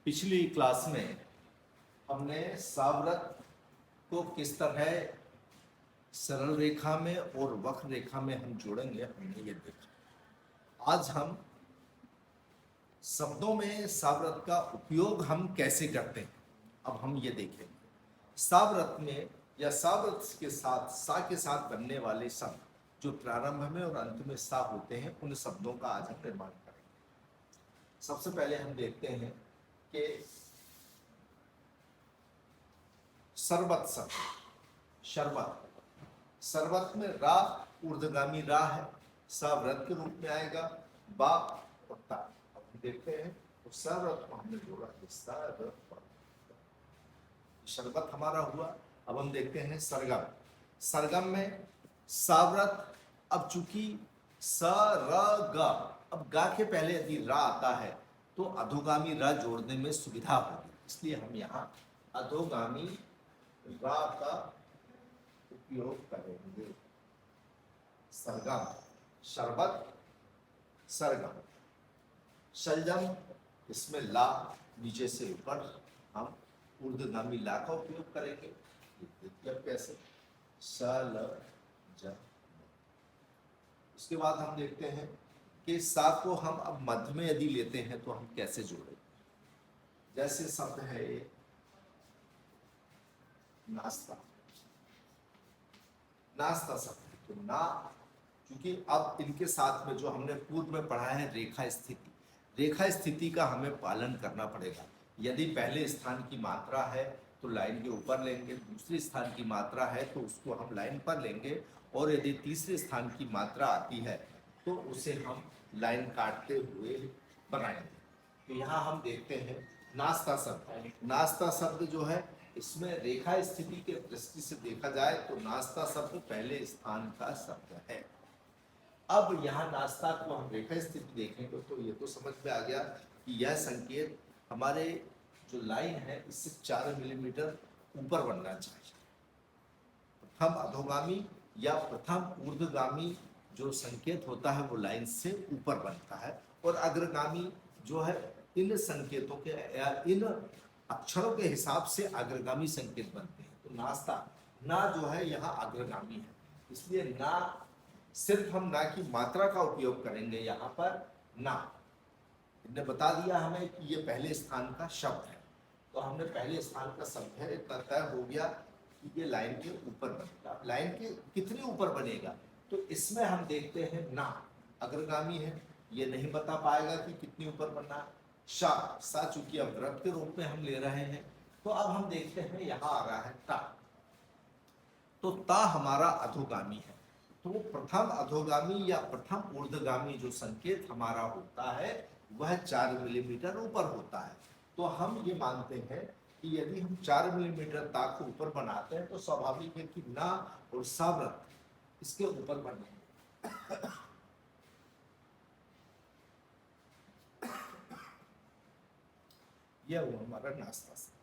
पिछली क्लास में हमने सावरत को किस तरह सरल रेखा में और वक्र रेखा में हम जोड़ेंगे हमने ये देखा। आज हम शब्दों में सावरत का उपयोग हम कैसे करते हैं अब हम ये देखेंगे। सावरत में या सावरत के साथ बनने वाले शब्द जो प्रारंभ में और अंत में सा होते हैं उन शब्दों का आज हम निर्माण करेंगे। सबसे पहले हम देखते हैं कि शरबत शब्द, शरबत, शरबत में रा ऊर्ध्वगामी रा है, सा व्रत के रूप में आएगा, बा और ता। अब हम देखते हैं तो शरबत को हमने जोड़ा, शरबत हमारा हुआ। अब हम देखते हैं सरगम। सरगम में सावरत, अब चूंकि स र ग, अब गा के पहले यदि रा आता है तो अधोगामी रा जोड़ने में सुविधा होगी, इसलिए हम यहाँ अधोगामी रा का उपयोग करेंगे। सरगम, शरबत, सरगम। शलजम, इसमें ला नीचे से ऊपर हम ऊर्ध्वगामी ला का उपयोग करेंगे। देखिए अब कैसे, सल ज। उसके बाद हम देखते हैं कि सा को हम अब मध्य में यदि लेते हैं तो हम कैसे जोड़ें। जैसे शब्द है नाश्ता, नाश्ता शब्द, तो ना, क्योंकि अब इनके साथ में जो हमने पूर्व में पढ़ा है रेखा स्थिति, रेखा स्थिति का हमें पालन करना पड़ेगा। यदि पहले स्थान की मात्रा है तो लाइन के ऊपर लेंगे, दूसरे स्थान की मात्रा है तो उसको हम लाइन पर लेंगे, और यदि तीसरे स्थान की मात्रा आती है तो उसे हम लाइन काटते हुए बनाएंगे। तो यहाँ हम देखते हैं नाश्ता शब्द, नाश्ता शब्द जो है इसमें रेखा स्थिति के दृष्टि से देखा जाए तो नाश्ता शब्द पहले स्थान का शब्द है। अब यहाँ नाश्ता को हम रेखा स्थिति देखेंगे तो ये तो समझ में आ गया कि यह संकेत हमारे जो लाइन है इससे 4 मिलीमीटर ऊपर बनना चाहिए। प्रथम अधोगामी या प्रथम ऊर्ध्वगामी जो संकेत होता है वो लाइन से ऊपर बनता है, और अग्रगामी जो है इन संकेतों के या इन अक्षरों के हिसाब से अग्रगामी संकेत बनते हैं। तो नाश्ता, ना जो है यहाँ अग्रगामी है, इसलिए ना सिर्फ हम ना की मात्रा का उपयोग करेंगे। यहाँ पर ना इन्हें बता दिया हमें कि ये पहले स्थान का शब्द है, तो हमने पहले स्थान का शब्द है, इतना तय हो गया कि ये लाइन के ऊपर बनेगा। लाइन के कितने ऊपर बनेगा तो इसमें हम देखते हैं ना अग्रगामी है, ये नहीं बता पाएगा कि कितनी ऊपर बनना है। शा, सा चूंकि अब व्रत के रूप में हम ले रहे हैं तो अब हम देखते हैं यहाँ आ रहा है ता, तो ता हमारा अधोगामी है। तो प्रथम अधोगामी या प्रथम ऊर्ध्वगामी जो संकेत हमारा होता है वह 4 मिलीमीटर ऊपर होता है। तो हम ये मानते हैं कि यदि हम 4 मिलीमीटर ता को ऊपर बनाते हैं तो स्वाभाविक है कि ना और सावरत इसके ऊपर बनेंगे। यह वो हमारा नाश्ता शब्द।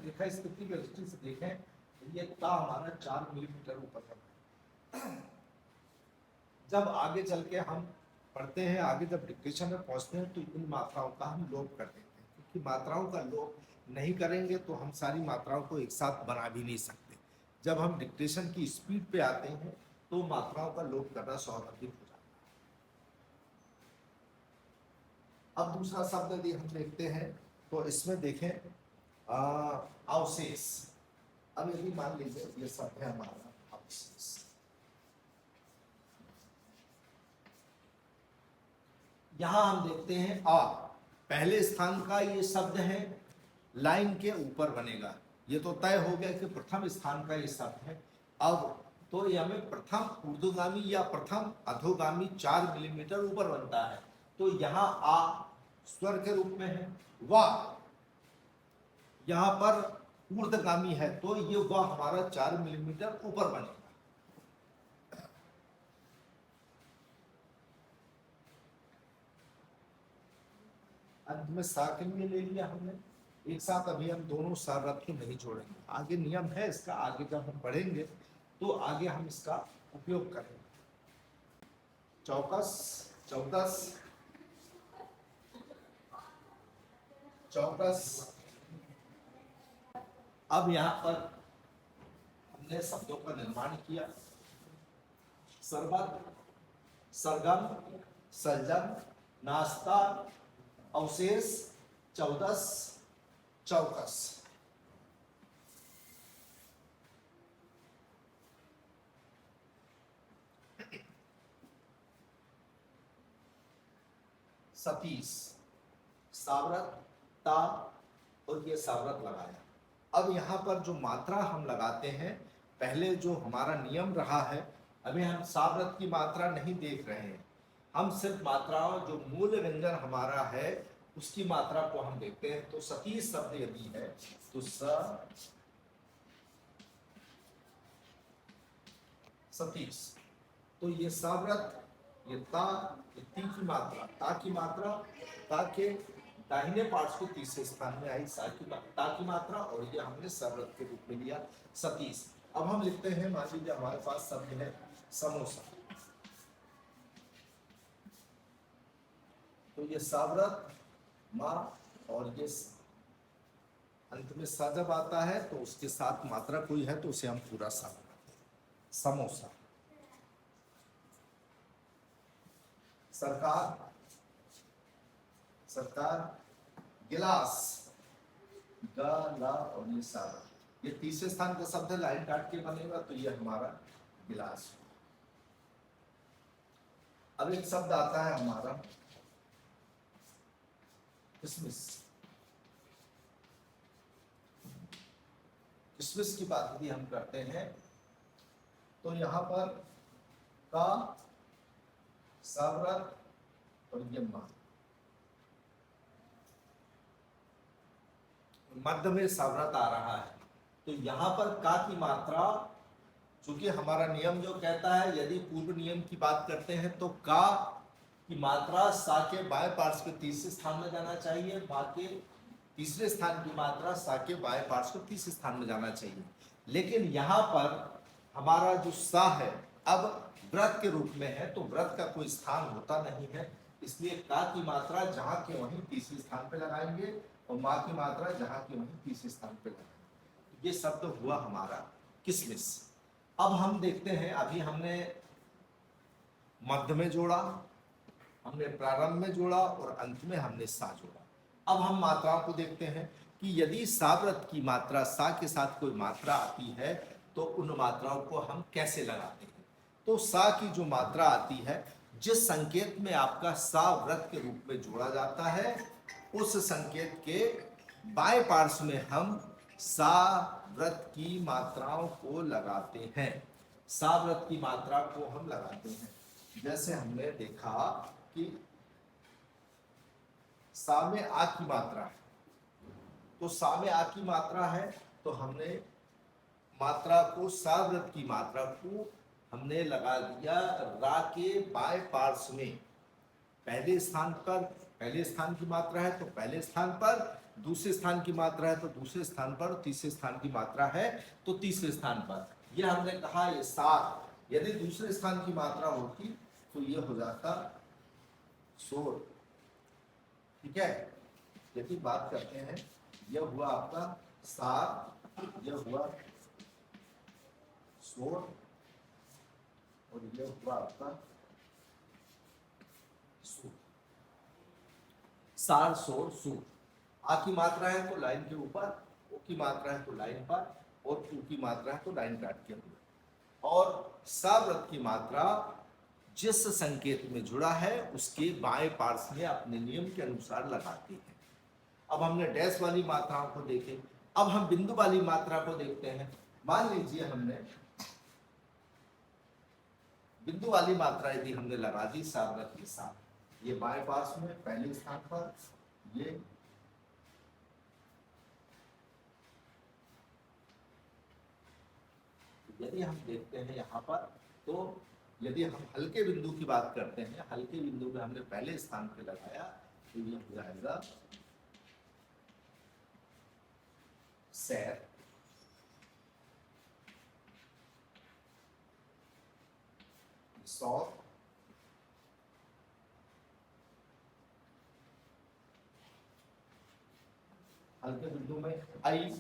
रेखा स्थिति की दृष्टि से देखें ये ता हमारा 4 मिलीमीटर ऊपर है। जब आगे चल के हम पढ़ते हैं, आगे जब डिक्टेशन में पहुंचते हैं तो इन मात्राओं का हम लोप कर देते हैं, क्योंकि मात्राओं का लोप नहीं करेंगे तो हम सारी मात्राओं को एक साथ बना भी नहीं सकते। जब हम डिक्टेशन की स्पीड पे आते हैं तो मात्राओं का लोप करना स्वाभाविक हो जाता है। अब दूसरा शब्द यदि हम देखते हैं तो इसमें देखें अवशेष। अब यदि मान लीजिए ये शब्द है हमारा अवशेष, यहां हम देखते हैं आ, पहले स्थान का ये शब्द है, लाइन के ऊपर बनेगा। ये तो तय हो गया कि प्रथम स्थान का ये शब्द है। अब तो ये हमें प्रथम ऊर्ध्वगामी या प्रथम अधोगामी 4 मिलीमीटर ऊपर बनता है। तो यहाँ आ स्वर के रूप में है, वाह यहाँ पर ऊर्ध्वगामी है तो ये वाह हमारा 4 मिलीमीटर ऊपर बनेगा। अंत में सा के लिए ले लिया हमने एक साथ। अभी हम दोनों सारत को नहीं जोड़ेंगे, आगे नियम है इसका, आगे जब हम पढ़ेंगे तो आगे हम इसका उपयोग करेंगे। चौकस, चौकस, चौकस। अब यहां पर हमने शब्दों का निर्माण किया। सरबत, सरगम, सलजम, नाश्ता, अवशेष, चौदस, चौकस। सतीश, सावरत, ता और ये सावरत लगाया। अब यहाँ पर जो मात्रा हम लगाते हैं, पहले जो हमारा नियम रहा है, अभी हम सावरत की मात्रा नहीं देख रहे हैं, हम सिर्फ मात्राओं जो मूल व्यंजन हमारा है उसकी मात्रा को हम देखते हैं। तो सतीश शब्द यदि है तो सतीश, तो ये सावरत, ये ता, ये ती की मात्रा, ता की मात्रा, ता के दाहिने पार्ट्स को तीसरे स्थान में आई ता की मात्रा, और ये हमने सावरत के रूप में लिया सतीश। अब हम लिखते हैं, मान लीजिए हमारे पास शब्द है समोसा, तो ये सावरत माँ और ये अंत में सा जब आता है तो उसके साथ मात्रा कोई है तो उसे हम पूरा सा समोसा। सरकार, सरकार, गिलास, ला और ये सारा, ये तीसरे स्थान का शब्द है, लाइन काट के बनेगा तो ये हमारा गिलास। अब एक शब्द आता है हमारा किसमिस। किसमिस की बात यदि हम करते हैं तो यहां पर का, सावरत और ये मध्य में सावरत आ रहा है, तो यहां पर का की मात्रा, चूंकि हमारा नियम जो कहता है यदि पूर्व नियम की बात करते हैं तो का की मात्रा सा के बाएं पार्श्व के तीसरे स्थान में जाना चाहिए, बा के तीसरे स्थान की मात्रा सा के बाएं पार्श्व के तीसरे स्थान में जाना चाहिए। लेकिन यहाँ पर हमारा जो सा है अब व्रत के रूप में है, तो व्रत का कोई स्थान होता नहीं है, इसलिए का की मात्रा जहाँ के वहीं तीसरे स्थान पे लगाएंगे और माँ की मात्रा जहाँ के वहीं तीसरे स्थान पे लगाएंगे। ये शब्द हुआ हमारा किसमिस। अब हम देखते हैं, अभी हमने मध्य में जोड़ा, हमने प्रारंभ में जोड़ा और अंत में हमने सा जोड़ा। अब हम मात्राओं को देखते हैं कि यदि सावरत की मात्रा सा के साथ कोई मात्रा आती है तो उन मात्राओं को हम कैसे लगाते हैं। तो सा की जो मात्रा आती है, जिस संकेत में आपका सा व्रत के रूप में जोड़ा जाता है, उस संकेत के बाएं पार्श्व में हम सा व्रत की मात्राओं को लगाते हैं। सा व्रत की मात्रा को हम लगाते हैं। जैसे हमने देखा कि सा में आ की मात्रा है, तो सा में आ की मात्रा है तो हमने मात्रा को, सा व्रत की मात्रा को हमने लगा दिया रा के बाएं पार्श्व में। पहले स्थान पर पहले स्थान की मात्रा है तो पहले स्थान पर, दूसरे स्थान की मात्रा है तो दूसरे स्थान पर, तीसरे स्थान की मात्रा है तो तीसरे स्थान पर। यह हमने कहा ये सात। यदि दूसरे स्थान की मात्रा होती तो यह हो जाता सोर। ठीक है, यदि बात करते हैं, यह हुआ आपका सात, यह हुआ सोर और यह हुआ आपका सूर। सार, सोर, सूर। आ की मात्रा है तो लाइन के ऊपर, ओ की मात्रा है तो लाइन पर, और टू की मात्रा है तो लाइन काट के ऊपर। और सा व्रत की मात्रा जिस संकेत में जुड़ा है उसके बाएं पार्श्व में अपने नियम के अनुसार लगाते हैं। अब हमने डैश वाली मात्राओं को देखे, अब हम बिंदु वाली मात्रा को देखते हैं। मान लीजिए हमने बिंदु वाली मात्रा यदि हमने लगा दी सा व्रत के साथ, ये बाएं पार्श्व में पहले स्थान पर, ये यदि हम देखते हैं यहाँ पर, तो यदि हम हल्के बिंदु की बात करते हैं, हल्के बिंदु में हमने पहले स्थान पे लगाया तो ये हो जाएगा सैर, सौ, हल्के बिंदु में आई,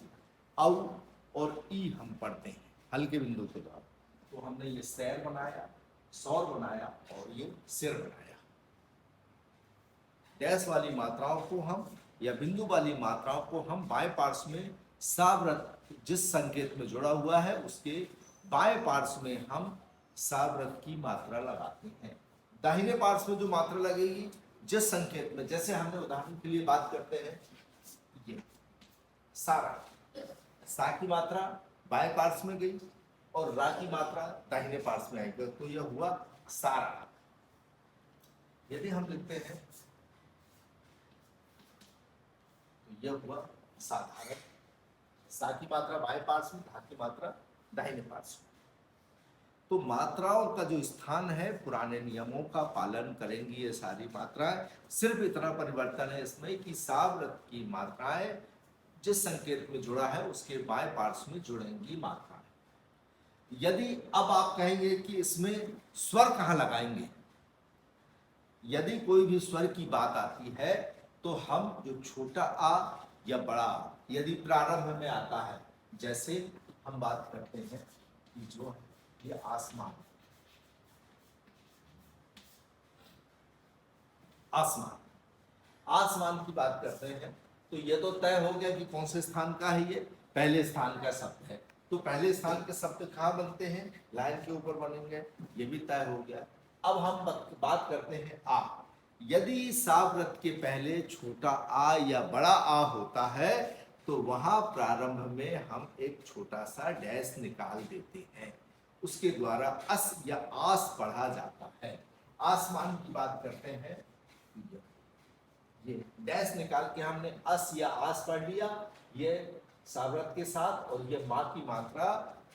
औ और ई हम पढ़ते हैं हल्के बिंदु के द्वारा। तो हमने ये सैर बनाया, सौर बनाया और ये सिर बनाया। डैश वाली मात्राओं को हम या बिंदु वाली मात्राओं को हम बाएं पार्श्व में सावृत जिस संकेत में जुड़ा हुआ है उसके बाएं पार्श्व में हम सावृत की मात्रा लगाते हैं। दाहिने पार्श्व में जो मात्रा लगेगी जिस संकेत में, जैसे हमने उदाहरण के लिए बात करते हैं ये सारा, सा की मात्रा बाएं पार्श्व में गई और रा की मात्रा दाहिने पार्श्व में आएगी, तो यह हुआ सारा। यदि हम लिखते हैं तो यह हुआ साधारण, सा की मात्रा बाएं पार्श्व में, धा की मात्रा दाहिने पार्श्व में। तो मात्राओं का जो स्थान है पुराने नियमों का पालन करेंगी ये सारी मात्राएं। सिर्फ इतना परिवर्तन है इसमें कि सावृत की मात्राएं जिस संकेत में जुड़ा है उसके बाएं पार्श्व में जुड़ेंगी मात्राएं। यदि अब आप कहेंगे कि इसमें स्वर कहां लगाएंगे, यदि कोई भी स्वर की बात आती है तो हम जो छोटा आ या बड़ा आ यदि प्रारंभ में आता है, जैसे हम बात करते हैं कि जो ये आसमान, आसमान, आसमान की बात करते हैं तो ये तो तय हो गया कि कौन से स्थान का है, ये पहले स्थान का शब्द है। तो पहले स्थान के शब्द कहाँ बनते हैं, लाइन के ऊपर बनेंगे, ये भी तय हो गया। अब हम बात करते हैं आ। यदि सावृत के पहले छोटा आ या बड़ा आ होता है तो वहां प्रारंभ में हम एक छोटा सा डैश निकाल देते हैं, उसके द्वारा अस या आस पढ़ा जाता है। आसमान की बात करते हैं, ये डैश निकाल के हमने अस या आस पढ़ लिया, ये सावृत के साथ, और ये माँ की मात्रा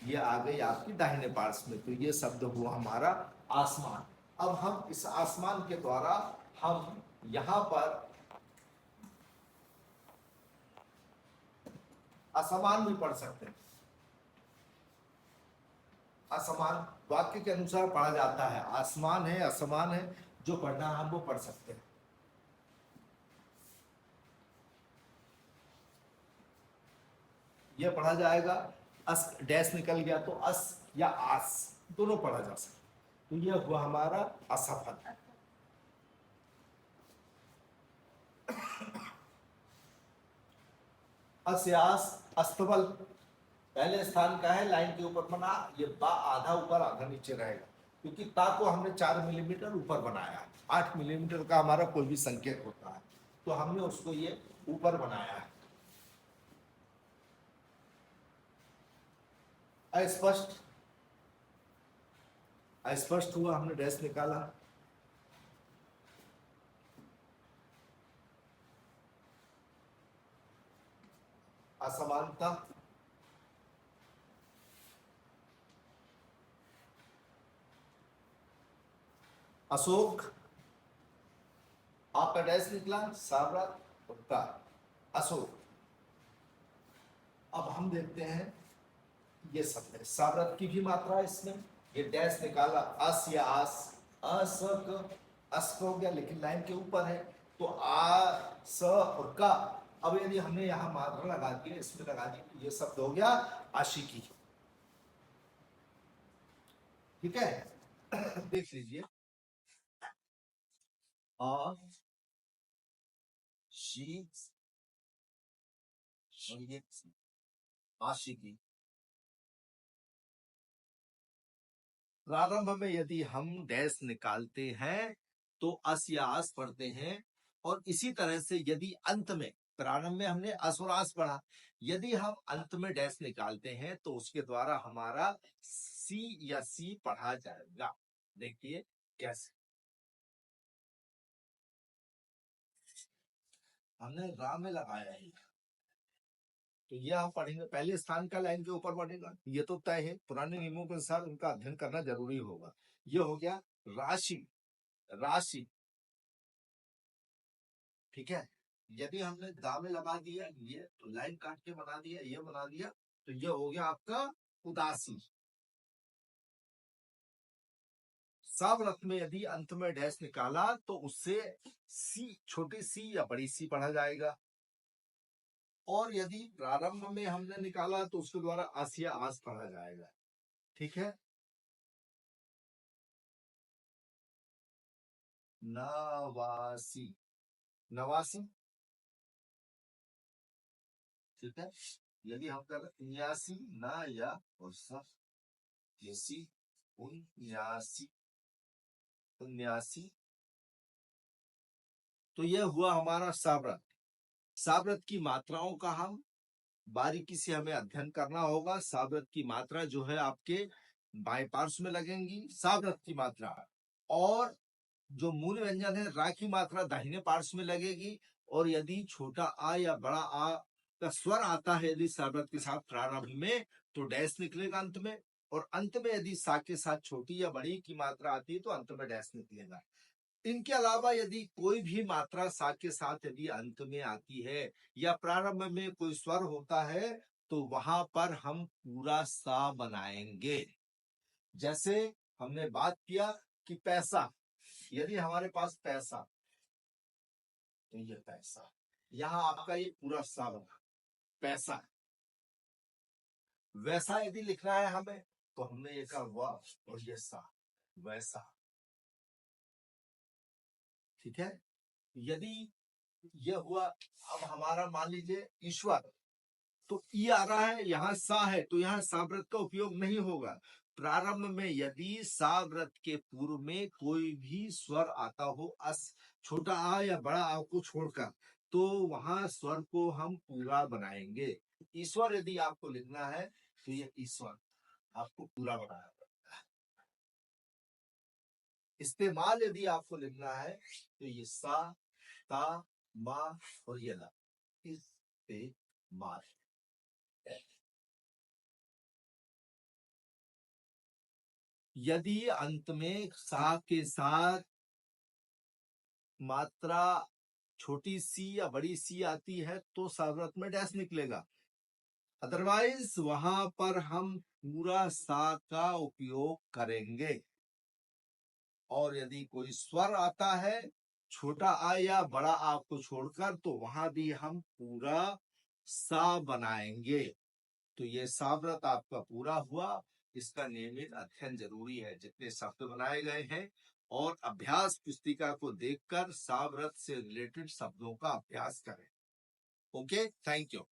ये आ गई आपकी दाहिने पार्श्व में, तो ये शब्द हुआ हमारा आसमान। अब हम इस आसमान के द्वारा हम यहां पर असमान भी पढ़ सकते हैं। असमान वाक्य के अनुसार पढ़ा जाता है, आसमान है असमान है, जो पढ़ना हम वो पढ़ सकते हैं। यह पढ़ा जाएगा, अस डैश निकल गया तो अस या आस दोनों पढ़ा जा सकता। तो यह हुआ हमारा असफल। अस्यास अस्तबल पहले स्थान का है, लाइन के ऊपर बना, ये बा आधा ऊपर आधा नीचे रहेगा, क्योंकि ता को हमने 4 मिलीमीटर ऊपर बनाया है। 8 मिलीमीटर का हमारा कोई भी संकेत होता है तो हमने उसको ये ऊपर बनाया है। अस्पष्ट, अस्पष्ट हुआ, हमने डैश निकाला। असमानता, अशोक, आपका डैश निकला, सावरत उत्ता, अशोक। अब हम देखते हैं ये शब्द है, सावरत की भी मात्रा है इसमें, ये डैश निकाला, अस या आस, असक अस हो गया, लेकिन लाइन के ऊपर है तो आ स और का। अब यदि हमने यहां मात्रा लगा दी, इसमें लगा दी, तो ये शब्द हो गया आशिकी। ठीक है, देख लीजिए, आशिकी। प्रारंभ में यदि हम डैश निकालते हैं तो अस या आस पढ़ते हैं, और इसी तरह से यदि अंत में, प्रारंभ में हमने अस और आस पढ़ा, यदि हम अंत में डैश निकालते हैं तो उसके द्वारा हमारा सी या सी पढ़ा जाएगा। देखिए कैसे, हमने रा में लगाया है तो यह हम पढ़ेंगे, पहले स्थान का लाइन के ऊपर बढ़ेगा, ये तो तय है, पुराने नियमों के अनुसार उनका अध्ययन करना जरूरी होगा। ये हो गया राशि, राशि। ठीक है, यदि हमने दा में लगा दिया ये, तो लाइन काट के बना दिया, ये बना दिया, तो ये हो गया आपका उदासी। सावरत में यदि अंत में डैश निकाला तो उससे सी, छोटी सी या बड़ी सी पढ़ा जाएगा। और यदि प्रारंभ में हमने निकाला तो उसके द्वारा अस या आस पढ़ा जाएगा। ठीक है, नवासी, नवासी। ठीक है, यदि हम कर 89 ना या और सा, 79, 79, तो यह हुआ हमारा साव्रत। साव्रत की मात्राओं का हम बारीकी से हमें अध्ययन करना होगा। साव्रत की मात्रा जो है आपके बाएं पार्श्व में लगेंगी, साव्रत की मात्रा। और जो मूल व्यंजन है रा की मात्रा दाहिने पार्श्व में लगेगी। और यदि छोटा आ या बड़ा आ का स्वर आता है यदि साव्रत के साथ प्रारंभ में, तो डैश निकलेगा अंत में। और अंत में यदि सा के साथ छोटी या बड़ी की मात्रा आती है तो अंत में डैश निकलेगा। इनके अलावा यदि कोई भी मात्रा सा के साथ यदि अंत में आती है या प्रारंभ में कोई स्वर होता है तो वहां पर हम पूरा सा बनाएंगे। जैसे हमने बात किया कि पैसा, यदि हमारे पास पैसा, तो ये पैसा, यहां आपका ये पूरा सा बना पैसा। वैसा यदि लिखना है हमें तो हमने ये कहा वाह और ये सा, वैसा। ठीक है, यदि यह हुआ, अब हमारा मान लीजिए ईश्वर, तो ई आ रहा है, यहाँ सा है, तो यहाँ साव्रत का उपयोग नहीं होगा। प्रारंभ में यदि साव्रत के पूर्व में कोई भी स्वर आता हो, अस, छोटा आ या बड़ा आ को छोड़कर, तो वहां स्वर को हम पूरा बनाएंगे। ईश्वर यदि आपको लिखना है तो ये ईश्वर आपको पूरा बनाना पड़ेगा। इस्तेमाल यदि आपको लिखना है तो ये सा, ता, मा और ये ला, इस्तेमाल। यदि अंत में सा के साथ मात्रा छोटी सी या बड़ी सी आती है तो साव्रत में डैश निकलेगा। अदरवाइज वहां पर हम पूरा सा का उपयोग करेंगे। और यदि कोई स्वर आता है छोटा आ या बड़ा आ को छोड़कर, तो वहां भी हम पूरा सा बनाएंगे। तो ये साव्रत आपका पूरा हुआ। इसका नियमित अध्ययन जरूरी है। जितने शब्द बनाए गए हैं और अभ्यास पुस्तिका को देखकर साव्रत से रिलेटेड शब्दों का अभ्यास करें। Okay, thank you.